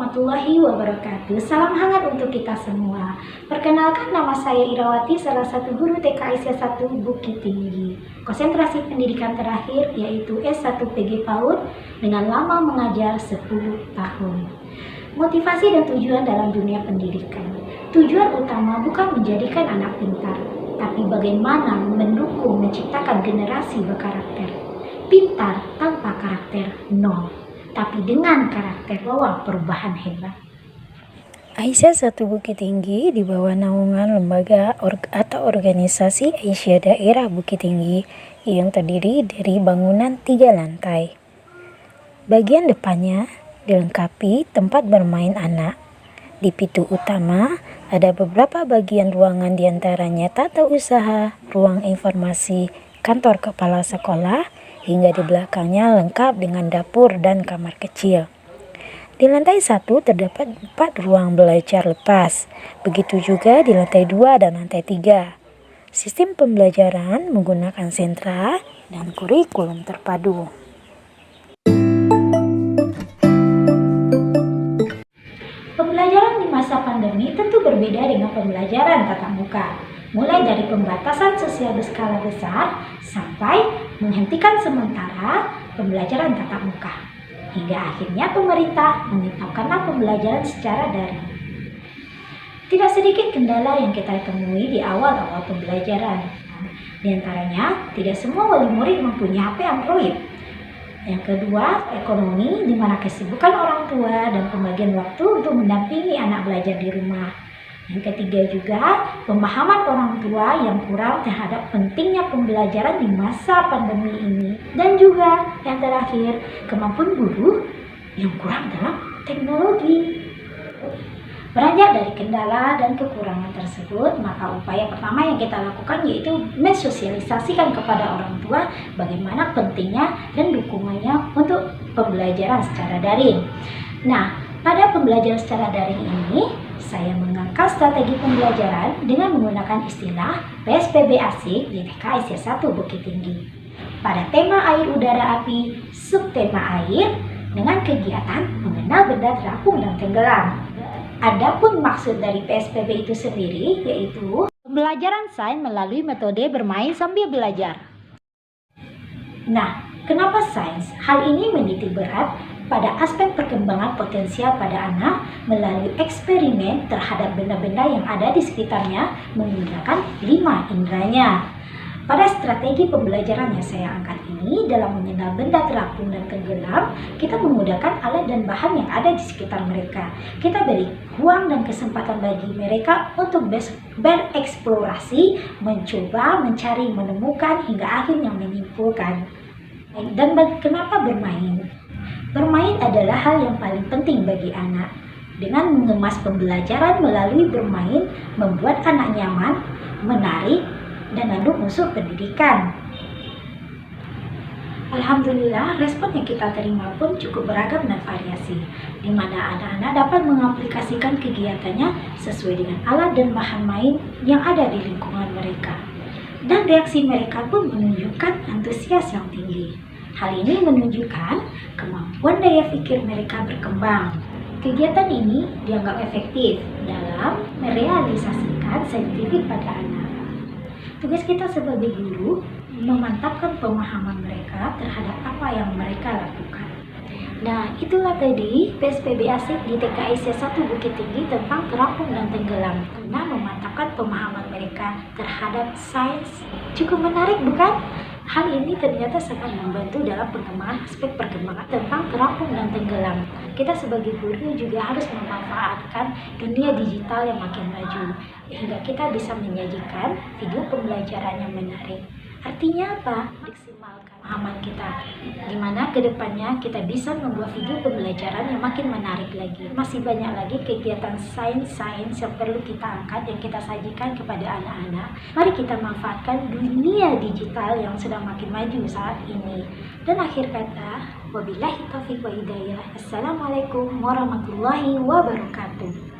warahmatullahi wabarakatuh. Salam hangat untuk kita semua. Perkenalkan, nama saya Irawati, salah satu guru TK Aisyah 1 Bukit Tinggi. Konsentrasi pendidikan terakhir yaitu S1 PG PAUD dengan lama mengajar 10 tahun. Motivasi dan tujuan dalam dunia pendidikan. Tujuan utama bukan menjadikan anak pintar, tapi bagaimana mendukung menciptakan generasi berkarakter. Pintar tanpa karakter nol, tapi dengan karakter bawa perubahan hebat. Aisyah 1 Bukit Tinggi di bawah naungan lembaga atau organisasi Aisyah Daerah Bukit Tinggi yang terdiri dari bangunan 3 lantai. Bagian depannya dilengkapi tempat bermain anak. Di pintu utama ada beberapa bagian ruangan, diantaranya tata usaha, ruang informasi, kantor kepala sekolah, hingga di belakangnya lengkap dengan dapur dan kamar kecil. Di lantai 1 terdapat 4 ruang belajar lepas, begitu juga di lantai 2 dan lantai 3. Sistem pembelajaran menggunakan sentra dan kurikulum terpadu. Pembelajaran di masa pandemi tentu berbeda dengan pembelajaran tatap muka, mulai dari pembatasan sosial berskala besar sampai menghentikan sementara pembelajaran tatap muka, hingga akhirnya pemerintah menetapkanlah pembelajaran secara daring. Tidak sedikit kendala yang kita temui di awal-awal pembelajaran. Di antaranya, tidak semua wali murid mempunyai HP Android. Yang kedua, ekonomi, di mana kesibukan orang tua dan pembagian waktu untuk mendampingi anak belajar di rumah. Yang ketiga juga, pemahaman orang tua yang kurang terhadap pentingnya pembelajaran di masa pandemi ini. Dan juga yang terakhir, kemampuan guru yang kurang dalam teknologi. Beranjak dari kendala dan kekurangan tersebut, maka upaya pertama yang kita lakukan yaitu mensosialisasikan kepada orang tua bagaimana pentingnya dan dukungannya untuk pembelajaran secara daring. Nah, pada pembelajaran secara daring ini, saya mengangkat strategi pembelajaran dengan menggunakan istilah PSBB asik di TK Aisyah 1 Bukit Tinggi. Pada tema air, udara, api, subtema air, dengan kegiatan mengenal benda terapung dan tenggelam. Adapun maksud dari PSBB itu sendiri yaitu pembelajaran sains melalui metode bermain sambil belajar. Nah, kenapa sains? Hal ini menitik berat pada aspek perkembangan potensial pada anak melalui eksperimen terhadap benda-benda yang ada di sekitarnya menggunakan 5 inderanya. Pada strategi pembelajaran yang saya angkat ini, dalam mengenal benda terapung dan tenggelam, kita menggunakan alat dan bahan yang ada di sekitar mereka. Kita beri ruang dan kesempatan bagi mereka untuk bereksplorasi, mencoba, mencari, menemukan, hingga akhirnya menyimpulkan. Dan kenapa bermain? Bermain adalah hal yang paling penting bagi anak. Dengan mengemas pembelajaran melalui bermain, membuat anak nyaman, menarik, dan nanduk musuh pendidikan. Alhamdulillah, respon yang kita terima pun cukup beragam dan variasi, di mana anak-anak dapat mengaplikasikan kegiatannya sesuai dengan alat dan bahan main yang ada di lingkungan mereka. Dan reaksi mereka pun menunjukkan antusias yang tinggi. Hal ini menunjukkan kemampuan daya pikir mereka berkembang. Kegiatan ini dianggap efektif dalam merealisasikan saintifik pada anak. Tugas kita sebagai guru memantapkan pemahaman mereka terhadap apa yang mereka lakukan. Nah, itulah tadi PSBB asik di TK Aisyah 1 Bukit Tinggi tentang terapung dan tenggelam, karena memantapkan pemahaman mereka terhadap sains. Cukup menarik, bukan? Hal ini ternyata sangat membantu dalam pengembangan aspek perkembangan tentang terapung dan tenggelam. Kita sebagai guru juga harus memanfaatkan dunia digital yang makin maju, hingga kita bisa menyajikan video pembelajaran yang menarik. Artinya apa? Maksimalkan pemahaman kita, dimana kedepannya kita bisa membuat video pembelajaran yang makin menarik lagi. Masih banyak lagi kegiatan sains yang perlu kita angkat, yang kita sajikan kepada anak-anak. Mari kita manfaatkan dunia digital yang sedang makin maju saat ini. Dan akhir kata, wabillahi taufiq wa hidayah. Assalamualaikum warahmatullahi wabarakatuh.